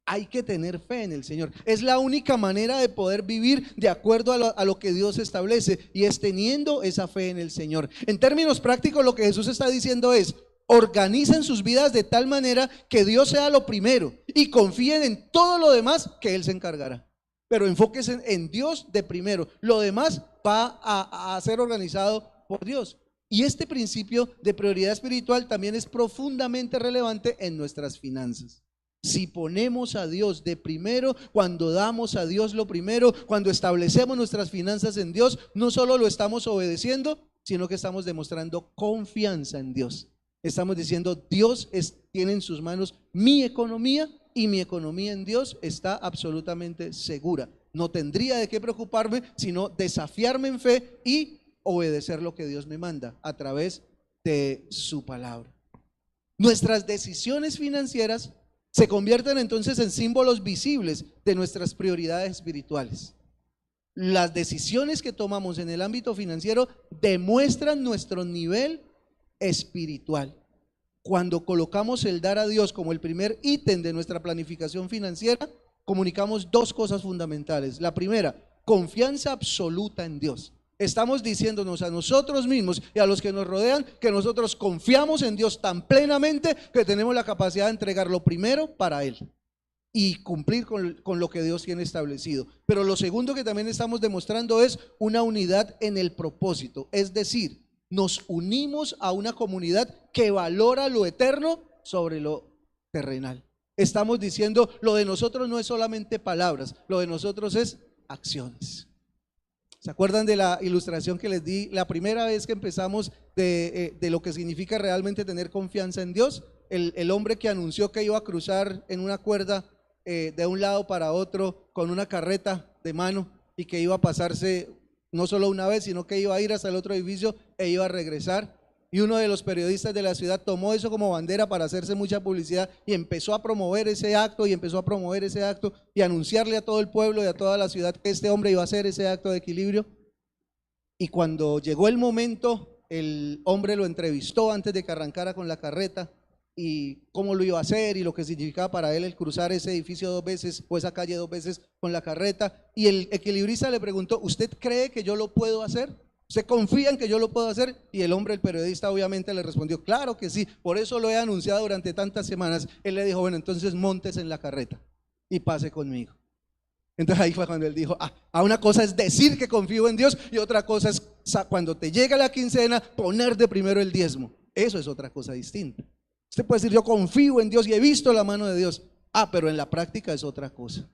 Hay que tener fe en el Señor. Es la única manera de poder vivir de acuerdo a lo que Dios establece, y es teniendo esa fe en el Señor. En términos prácticos, lo que Jesús está diciendo es: organicen sus vidas de tal manera que Dios sea lo primero y confíen en todo lo demás, que Él se encargará. Pero enfóquense en Dios de primero. Lo demás va a ser organizado por Dios. Y este principio de prioridad espiritual también es profundamente relevante en nuestras finanzas. Si ponemos a Dios de primero, cuando damos a Dios lo primero, cuando establecemos nuestras finanzas en Dios, no solo lo estamos obedeciendo, sino que estamos demostrando confianza en Dios. Estamos diciendo: Dios tiene en sus manos mi economía, y mi economía en Dios está absolutamente segura. No tendría de qué preocuparme, sino desafiarme en fe y obedecer lo que Dios me manda a través de su palabra. Nuestras decisiones financieras se convierten entonces en símbolos visibles de nuestras prioridades espirituales. Las decisiones que tomamos en el ámbito financiero demuestran nuestro nivel espiritual. Cuando colocamos el dar a Dios como el primer ítem de nuestra planificación financiera, comunicamos dos cosas fundamentales. La primera: confianza absoluta en Dios. Estamos diciéndonos a nosotros mismos y a los que nos rodean que nosotros confiamos en Dios tan plenamente que tenemos la capacidad de entregar lo primero para Él y cumplir con lo que Dios tiene establecido. Pero lo segundo que también estamos demostrando es una unidad en el propósito. Es decir, nos unimos a una comunidad que valora lo eterno sobre lo terrenal. Estamos diciendo: lo de nosotros no es solamente palabras, lo de nosotros es acciones. ¿Se acuerdan de la ilustración que les di la primera vez que empezamos de lo que significa realmente tener confianza en Dios? El hombre que anunció que iba a cruzar en una cuerda de un lado para otro con una carreta de mano, y que iba a pasarse no solo una vez, sino que iba a ir hasta el otro edificio e iba a regresar. Y uno de los periodistas de la ciudad tomó eso como bandera para hacerse mucha publicidad y empezó a promover ese acto y anunciarle a todo el pueblo y a toda la ciudad que este hombre iba a hacer ese acto de equilibrio. Y cuando llegó el momento, el hombre lo entrevistó antes de que arrancara con la carreta, y cómo lo iba a hacer y lo que significaba para él el cruzar ese edificio 2 veces o esa calle 2 veces con la carreta. Y el equilibrista le preguntó: ¿usted cree que yo lo puedo hacer? ¿Usted confía en que yo lo puedo hacer? Y el hombre, el periodista, obviamente le respondió: claro que sí, por eso lo he anunciado durante tantas semanas. Él le dijo: bueno, entonces móntese en la carreta y pase conmigo. Entonces ahí fue cuando él dijo: a una cosa es decir que confío en Dios, y otra cosa es cuando te llega la quincena poner de primero el diezmo. Eso es otra cosa distinta. Usted puede decir: yo confío en Dios y he visto la mano de Dios. Pero en la práctica es otra cosa.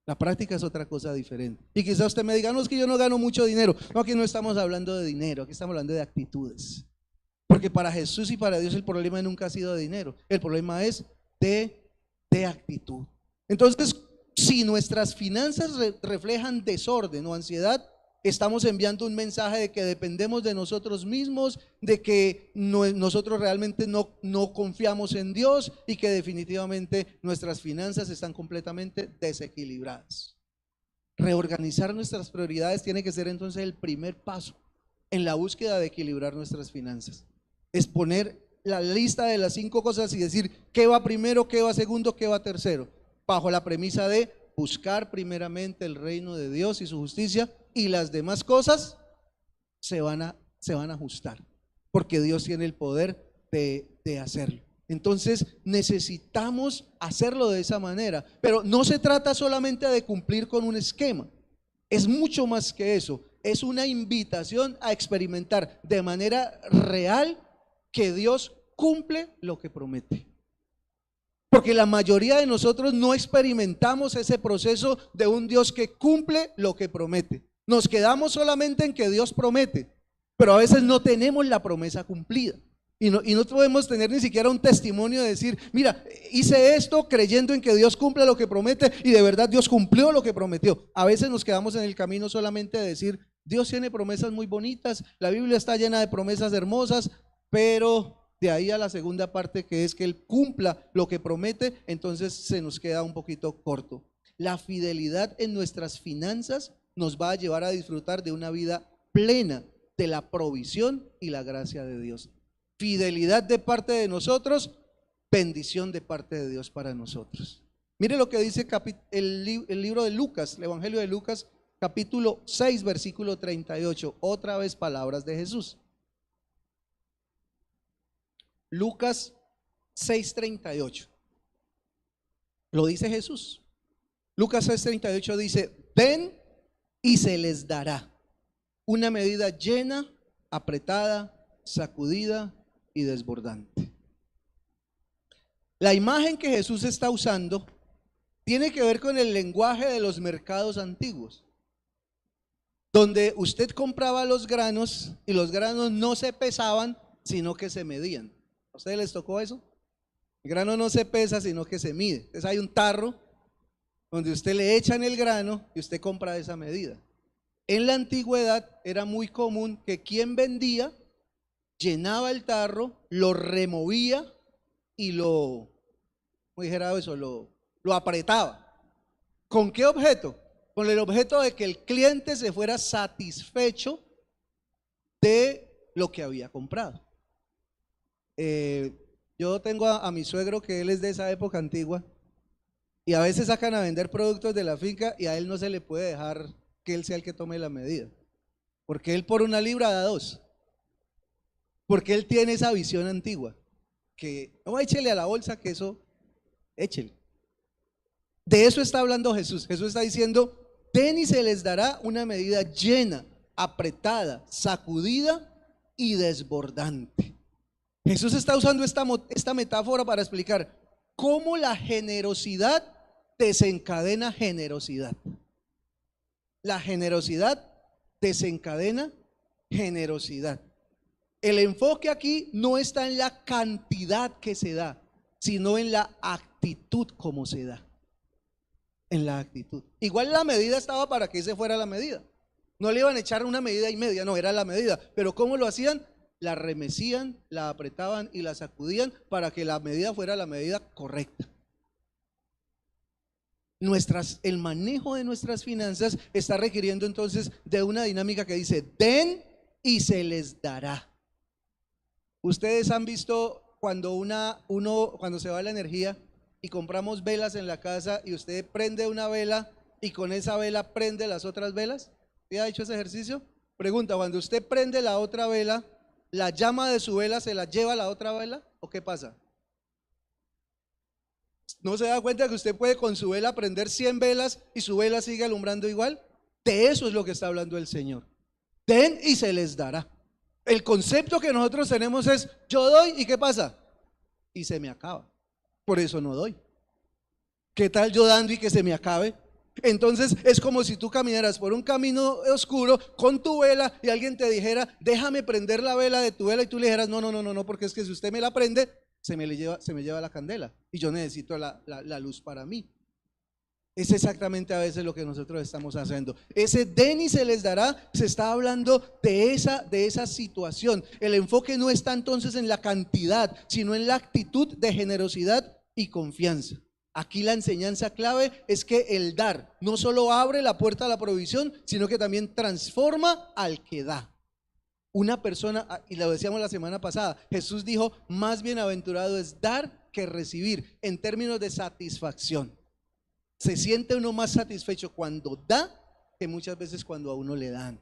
La práctica es otra cosa diferente. Y quizás usted me diga: no, es que yo no gano mucho dinero. No, aquí no estamos hablando de dinero, aquí estamos hablando de actitudes. Porque para Jesús y para Dios el problema nunca ha sido de dinero. El problema es de actitud. Entonces, si nuestras finanzas reflejan desorden o ansiedad, estamos enviando un mensaje de que dependemos de nosotros mismos, de que nosotros realmente no confiamos en Dios y que definitivamente nuestras finanzas están completamente desequilibradas. Reorganizar nuestras prioridades tiene que ser entonces el primer paso en la búsqueda de equilibrar nuestras finanzas. Es poner la lista de las 5 cosas y decir qué va primero, qué va segundo, qué va tercero, bajo la premisa de buscar primeramente el reino de Dios y su justicia, y las demás cosas se van a ajustar, porque Dios tiene el poder de hacerlo. Entonces necesitamos hacerlo de esa manera, pero no se trata solamente de cumplir con un esquema, es mucho más que eso, es una invitación a experimentar de manera real que Dios cumple lo que promete. Porque la mayoría de nosotros no experimentamos ese proceso de un Dios que cumple lo que promete. Nos quedamos solamente en que Dios promete, pero a veces no tenemos la promesa cumplida. Y no podemos tener ni siquiera un testimonio de decir, mira, hice esto creyendo en que Dios cumple lo que promete y de verdad Dios cumplió lo que prometió. A veces nos quedamos en el camino solamente de decir, Dios tiene promesas muy bonitas, la Biblia está llena de promesas hermosas, pero de ahí a la segunda parte, que es que Él cumpla lo que promete, entonces se nos queda un poquito corto. La fidelidad en nuestras finanzas nos va a llevar a disfrutar de una vida plena de la provisión y la gracia de Dios. Fidelidad de parte de nosotros, bendición de parte de Dios para nosotros. Mire lo que dice el libro de Lucas, el Evangelio de Lucas, capítulo 6, versículo 38. Otra vez palabras de Jesús. Lucas 6:38. Lo dice Jesús. Lucas 6:38 dice: den y se les dará una medida llena, apretada, sacudida y desbordante. La imagen que Jesús está usando tiene que ver con el lenguaje de los mercados antiguos, donde usted compraba los granos y los granos no se pesaban, sino que se medían. ¿A ustedes les tocó eso? El grano no se pesa, sino que se mide. Entonces hay un tarro donde usted le echan el grano y usted compra esa medida. En la antigüedad era muy común que quien vendía llenaba el tarro, lo removía y ¿cómo dijera eso? Lo apretaba. ¿Con qué objeto? Con el objeto de que el cliente se fuera satisfecho de lo que había comprado. Yo tengo a mi suegro, que él es de esa época antigua, y a veces sacan a vender productos de la finca y a él no se le puede dejar que él sea el que tome la medida, porque él por 1 libra da 2, porque él tiene esa visión antigua, que no, échele a la bolsa, que eso, échele. De eso está hablando Jesús. Jesús está diciendo: den y se les dará una medida llena, apretada, sacudida y desbordante. Jesús está usando esta metáfora para explicar cómo la generosidad desencadena generosidad. La generosidad desencadena generosidad. El enfoque aquí no está en la cantidad que se da, sino en la actitud como se da. En la actitud. Igual la medida estaba para que ese fuera la medida. No le iban a echar una medida y media, no, era la medida. Pero ¿cómo lo hacían? La remecían, la apretaban y la sacudían para que la medida fuera la medida correcta. El manejo de nuestras finanzas está requiriendo entonces de una dinámica que dice: den y se les dará. Ustedes han visto cuando cuando se va la energía y compramos velas en la casa y usted prende una vela y con esa vela prende las otras velas. ¿Sí ha hecho ese ejercicio? Pregunta: cuando usted prende la otra vela, ¿la llama de su vela se la lleva a la otra vela o qué pasa? ¿No se da cuenta que usted puede con su vela prender 100 velas y su vela sigue alumbrando igual? De eso es lo que está hablando el Señor. Den y se les dará. El concepto que nosotros tenemos es: yo doy y ¿qué pasa? Y se me acaba. Por eso no doy. ¿Qué tal yo dando y que se me acabe? Entonces es como si tú caminaras por un camino oscuro con tu vela y alguien te dijera: déjame prender la vela de tu vela, y tú le dijeras: no, porque es que si usted me la prende se me lleva la candela y yo necesito la luz para mí. Es exactamente a veces lo que nosotros estamos haciendo. Ese den y se les dará, se está hablando de esa situación. El enfoque no está entonces en la cantidad, sino en la actitud de generosidad y confianza. Aquí la enseñanza clave es que el dar no solo abre la puerta a la provisión, sino que también transforma al que da. Una persona, y lo decíamos la semana pasada, Jesús dijo, más bienaventurado es dar que recibir, en términos de satisfacción. Se siente uno más satisfecho cuando da que muchas veces cuando a uno le dan.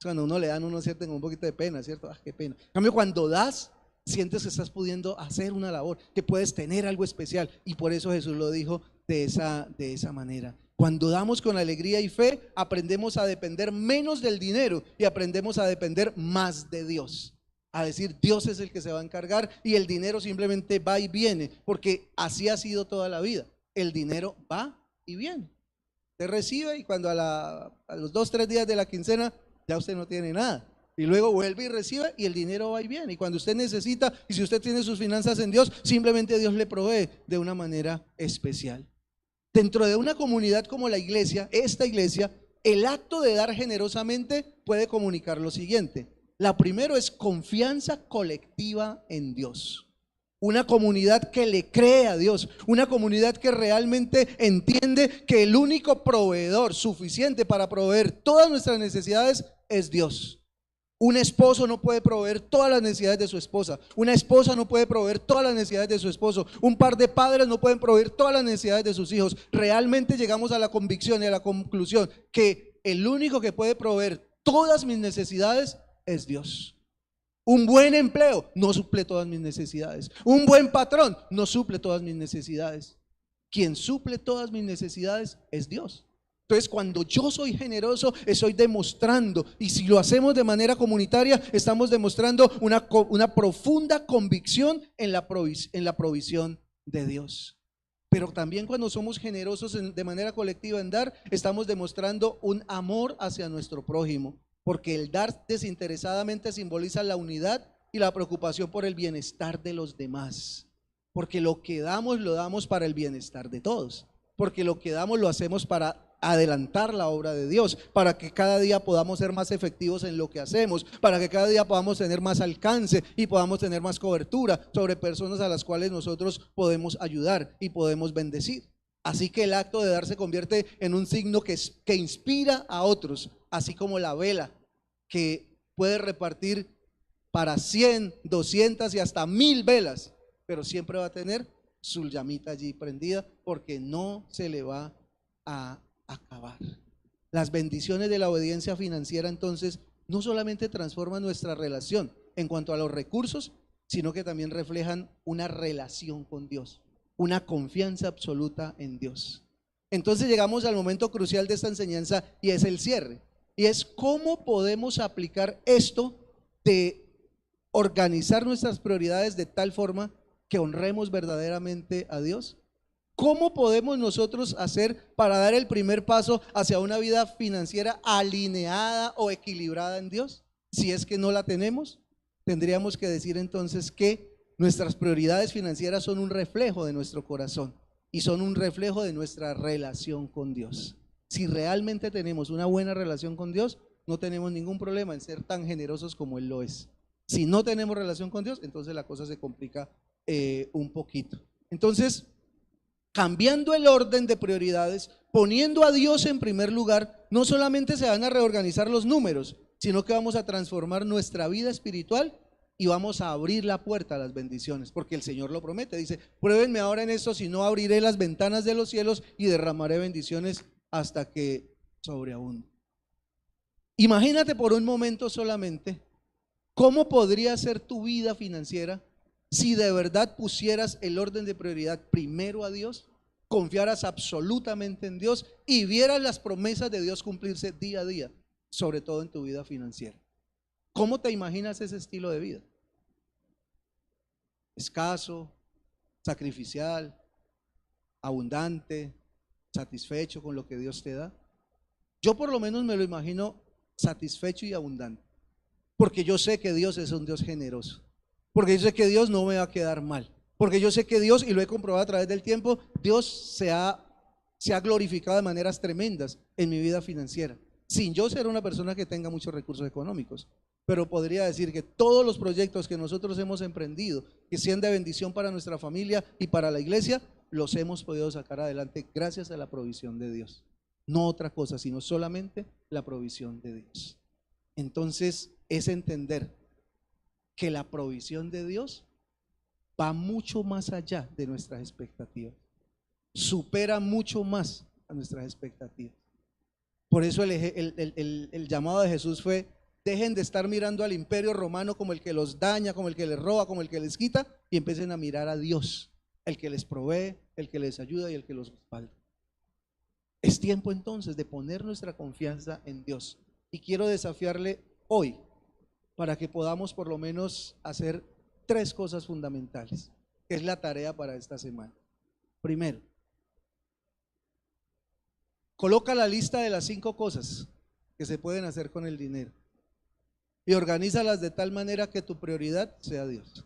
Cuando a uno le dan, uno siente un poquito de pena, ¿cierto? Qué pena. En cambio, cuando das, sientes que estás pudiendo hacer una labor, que puedes tener algo especial. Y por eso Jesús lo dijo de esa manera. Cuando damos con alegría y fe, aprendemos a depender menos del dinero y aprendemos a depender más de Dios. A decir, Dios es el que se va a encargar y el dinero simplemente va y viene, porque así ha sido toda la vida. El dinero va y viene. Usted recibe y cuando a los 2-3 días de la quincena ya usted no tiene nada. Y luego vuelve y recibe y el dinero va y viene. Y cuando usted necesita, y si usted tiene sus finanzas en Dios, simplemente Dios le provee de una manera especial. Dentro de una comunidad como la iglesia, esta iglesia, el acto de dar generosamente puede comunicar lo siguiente. La primero es confianza colectiva en Dios. Una comunidad que le cree a Dios, una comunidad que realmente entiende que el único proveedor suficiente para proveer todas nuestras necesidades es Dios. Un esposo no puede proveer todas las necesidades de su esposa, una esposa no puede proveer todas las necesidades de su esposo, un par de padres no pueden proveer todas las necesidades de sus hijos. Realmente llegamos a la convicción y a la conclusión que el único que puede proveer todas mis necesidades es Dios. Un buen empleo no suple todas mis necesidades. Un buen patrón no suple todas mis necesidades. Quien suple todas mis necesidades es Dios. Entonces, cuando yo soy generoso, estoy demostrando, y si lo hacemos de manera comunitaria, estamos demostrando una profunda convicción en la provisión de Dios. Pero también cuando somos generosos de manera colectiva en dar, estamos demostrando un amor hacia nuestro prójimo. Porque el dar desinteresadamente simboliza la unidad y la preocupación por el bienestar de los demás. Porque lo que damos, lo damos para el bienestar de todos. Porque lo que damos, lo hacemos para adelantar la obra de Dios, para que cada día podamos ser más efectivos en lo que hacemos, para que cada día podamos tener más alcance y podamos tener más cobertura sobre personas a las cuales nosotros podemos ayudar y podemos bendecir. Así que el acto de dar se convierte en un signo que inspira a otros, así como la vela que puede repartir para 100, 200 y hasta 1000 velas, pero siempre va a tener su llamita allí prendida porque no se le va a acabar. Las bendiciones de la obediencia financiera entonces no solamente transforman nuestra relación en cuanto a los recursos, sino que también reflejan una relación con Dios, una confianza absoluta en Dios. Entonces llegamos al momento crucial de esta enseñanza y es el cierre. Y es cómo podemos aplicar esto de organizar nuestras prioridades de tal forma que honremos verdaderamente a Dios. ¿Cómo podemos nosotros hacer para dar el primer paso hacia una vida financiera alineada o equilibrada en Dios? Si es que no la tenemos, tendríamos que decir entonces que nuestras prioridades financieras son un reflejo de nuestro corazón y son un reflejo de nuestra relación con Dios. Si realmente tenemos una buena relación con Dios, no tenemos ningún problema en ser tan generosos como Él lo es. Si no tenemos relación con Dios, entonces la cosa se complica un poquito. Entonces, cambiando el orden de prioridades, poniendo a Dios en primer lugar, no solamente se van a reorganizar los números, sino que vamos a transformar nuestra vida espiritual y vamos a abrir la puerta a las bendiciones, porque el Señor lo promete. Dice, pruébenme ahora en esto, si no abriré las ventanas de los cielos y derramaré bendiciones hasta que sobreabunde. Imagínate por un momento solamente cómo podría ser tu vida financiera si de verdad pusieras el orden de prioridad primero a Dios, confiaras absolutamente en Dios y vieras las promesas de Dios cumplirse día a día, sobre todo en tu vida financiera. ¿Cómo te imaginas ese estilo de vida? Escaso, sacrificial, abundante, satisfecho con lo que Dios te da. Yo por lo menos me lo imagino satisfecho y abundante, porque yo sé que Dios es un Dios generoso, porque yo sé que Dios no me va a quedar mal, porque yo sé que Dios, y lo he comprobado a través del tiempo, Dios se ha se ha glorificado de maneras tremendas en mi vida financiera, sin yo ser una persona que tenga muchos recursos económicos. Pero podría decir que todos los proyectos que nosotros hemos emprendido, que sean de bendición para nuestra familia y para la iglesia, los hemos podido sacar adelante gracias a la provisión de Dios. No otra cosa, sino solamente la provisión de Dios. Entonces es entender que la provisión de Dios va mucho más allá de nuestras expectativas, supera mucho más a nuestras expectativas. Por eso el llamado de Jesús fue: dejen de estar mirando al imperio romano como el que los daña, como el que les roba, como el que les quita, y empiecen a mirar a Dios, el que les provee, el que les ayuda y el que los respalda. Es tiempo entonces de poner nuestra confianza en Dios. Y quiero desafiarle hoy para que podamos por lo menos hacer 3 cosas fundamentales, que es la tarea para esta semana. Primero, coloca la lista de las 5 cosas que se pueden hacer con el dinero y organízalas de tal manera que tu prioridad sea Dios.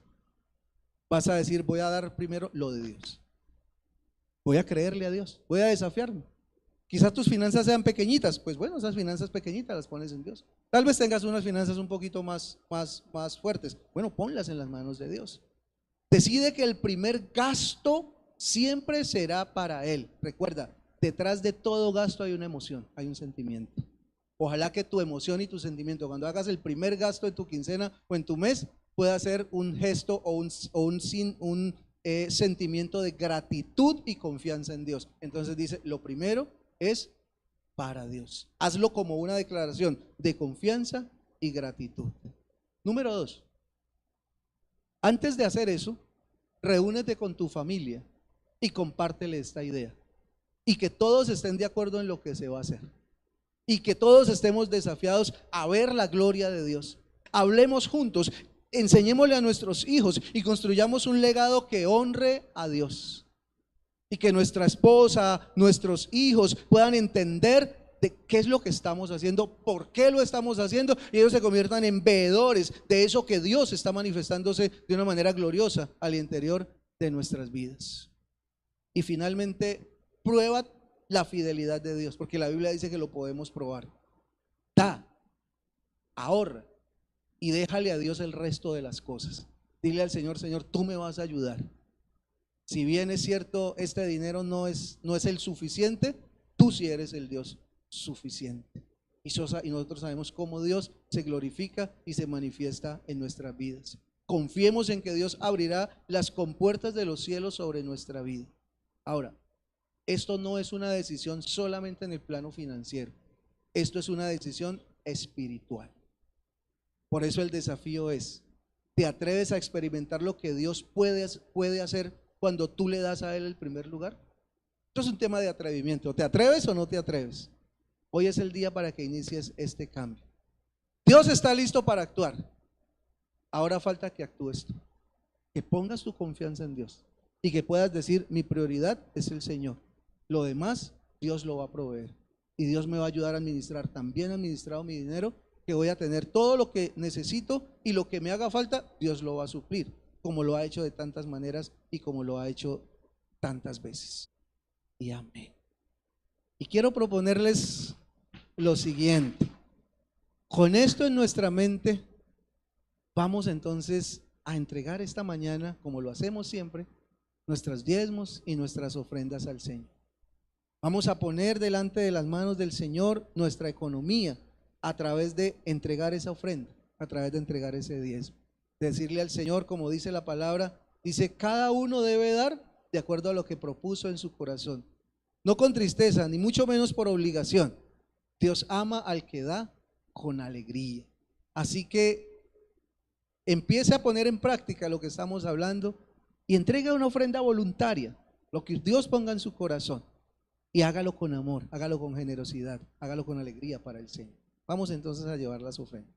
Vas a decir: voy a dar primero lo de Dios, voy a creerle a Dios, voy a desafiarme. Quizás tus finanzas sean pequeñitas, pues bueno, esas finanzas pequeñitas las pones en Dios. Tal vez tengas unas finanzas un poquito más fuertes, bueno, ponlas en las manos de Dios. Decide que el primer gasto siempre será para Él. Recuerda, detrás de todo gasto hay una emoción, hay un sentimiento. Ojalá que tu emoción y tu sentimiento, cuando hagas el primer gasto en tu quincena o en tu mes, pueda ser un gesto o un sentimiento de gratitud y confianza en Dios. Entonces dice: lo primero es para Dios. Hazlo como una declaración de confianza y gratitud. Número 2, antes de hacer eso, reúnete con tu familia y compártele esta idea, y que todos estén de acuerdo en lo que se va a hacer, y que todos estemos desafiados a ver la gloria de Dios. Hablemos juntos, enseñémosle a nuestros hijos y construyamos un legado que honre a Dios, y que nuestra esposa, nuestros hijos puedan entender de qué es lo que estamos haciendo, por qué lo estamos haciendo, y ellos se conviertan en veedores de eso que Dios está manifestándose de una manera gloriosa al interior de nuestras vidas. Y finalmente, prueba la fidelidad de Dios, porque la Biblia dice que lo podemos probar. Da, ahorra y déjale a Dios el resto de las cosas. Dile al Señor: Señor, tú me vas a ayudar. Si bien es cierto, este dinero no es el suficiente, tú sí eres el Dios suficiente. Y nosotros sabemos cómo Dios se glorifica y se manifiesta en nuestras vidas. Confiemos en que Dios abrirá las compuertas de los cielos sobre nuestra vida. Ahora, esto no es una decisión solamente en el plano financiero, esto es una decisión espiritual. Por eso el desafío es: ¿te atreves a experimentar lo que Dios puede hacer cuando tú le das a Él el primer lugar? Esto es un tema de atrevimiento. ¿Te atreves o no te atreves? Hoy es el día para que inicies este cambio. Dios está listo para actuar. Ahora falta que actúes tú, que pongas tu confianza en Dios y que puedas decir: mi prioridad es el Señor, lo demás Dios lo va a proveer, y Dios me va a ayudar a administrar tan bien administrado mi dinero que voy a tener todo lo que necesito, y lo que me haga falta Dios lo va a suplir, como lo ha hecho de tantas maneras y como lo ha hecho tantas veces. Y amén. Y quiero proponerles lo siguiente: con esto en nuestra mente, vamos entonces a entregar esta mañana, como lo hacemos siempre, nuestros diezmos y nuestras ofrendas al Señor. Vamos a poner delante de las manos del Señor nuestra economía a través de entregar esa ofrenda, a través de entregar ese diezmo. Decirle al Señor, como dice la palabra, dice: cada uno debe dar de acuerdo a lo que propuso en su corazón, no con tristeza, ni mucho menos por obligación. Dios ama al que da con alegría. Así que empiece a poner en práctica lo que estamos hablando y entregue una ofrenda voluntaria, lo que Dios ponga en su corazón, y hágalo con amor, hágalo con generosidad, hágalo con alegría para el Señor. Vamos entonces a llevar las ofrendas.